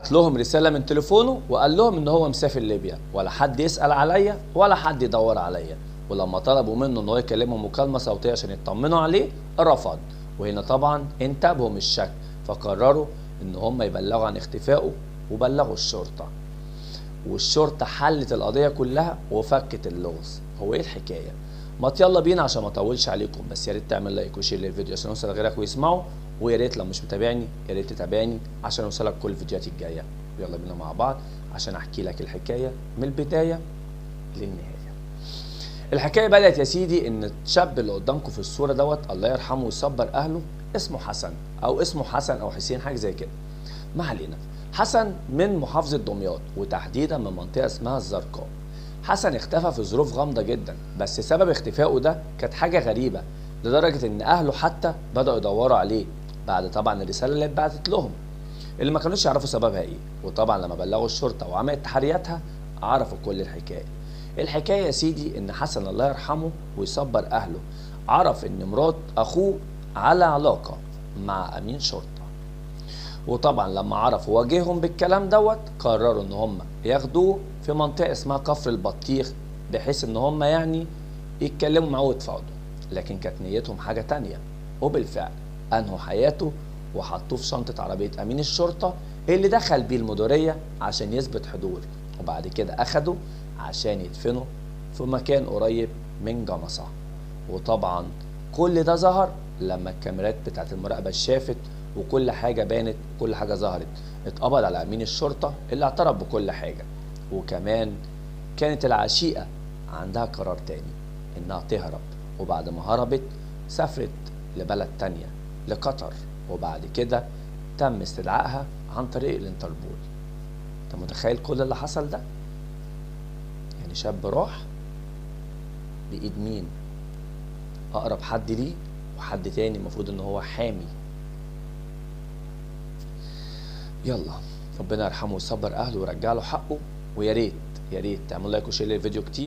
بعت لهم رسالة من تليفونه وقال لهم ان هو مسافر ليبيا، ولا حد يسأل عليا ولا حد يدور عليا. ولما طلبوا منه ان هو يكلمهم مكالمة صوتية عشان يطمنوا عليه رفض. وهنا طبعا انتابهم الشك، فقرروا ان هم يبلغوا عن اختفائه وبلغوا الشرطة. والشرطة حلت القضية كلها وفكت اللغز. هو ايه الحكاية؟ ما يلا بينا عشان ما اطولش عليكم، بس يا ريت تعمل لايك وشير للفيديو عشان يوصل لغيرك ويسمعوا، ويا ريت لو مش متابعني يا ريت تتابعني عشان يوصلك كل الفيديوهات الجاية. يلا بينا مع بعض عشان احكي لك الحكاية من البداية للنهاية. الحكاية بدأت يا سيدي ان الشاب اللي قدامكم في الصورة دوت الله يرحمه ويصبر اهله اسمه حسن او اسمه حسن او حسين حاجة زي كده، ما علينا. حسن من محافظة دمياط وتحديدا من منطقة اسمها الزرقاء. حسن اختفى في ظروف غامضة جدا، بس سبب اختفائه ده كانت حاجة غريبة لدرجة ان اهله حتى بدأوا يدوروا عليه بعد طبعا الرسالة اللي اتبعتت لهم اللي ما كانوش يعرفوا سببها ايه. وطبعا لما بلغوا الشرطة وعملت تحرياتها عرفوا كل الحكاية. الحكاية يا سيدي ان حسن الله يرحمه ويصبر اهله عرف ان مرات اخوه على علاقة مع امين شرطة، وطبعا لما عرفوا واجههم بالكلام دوت قرروا ان هم ياخدوه في منطقة اسمها كفر البطيخ بحيث ان هم يعني يتكلموا معاه ويتفاوضوا. لكن كانت نيتهم حاجة تانية، وبالفعل انهوا حياته وحطوه في شنطة عربية امين الشرطة اللي دخل بيه المديرية عشان يثبت حضور، وبعد كده اخده عشان يدفنه في مكان قريب من جمصة. وطبعا كل ده ظهر لما الكاميرات بتاعت المراقبة شافت وكل حاجة بانت، كل حاجة ظهرت. اتقبض على امين الشرطة اللي اعترف بكل حاجة. وكمان كانت العشيقة عندها قرار تاني انها تهرب، وبعد ما هربت سافرت لبلد تانية لقطر، وبعد كده تم استدعائها عن طريق الانتربول. انت متخيل كل اللي حصل ده؟ يعني شاب راح بإيد مين؟ اقرب حد ليه وحد تاني المفروض ان هو حامي. يلا ربنا يرحمه ويصبر اهله ويرجع له حقه. ويا ريت تعملوا لايك وشير للفيديو كتير.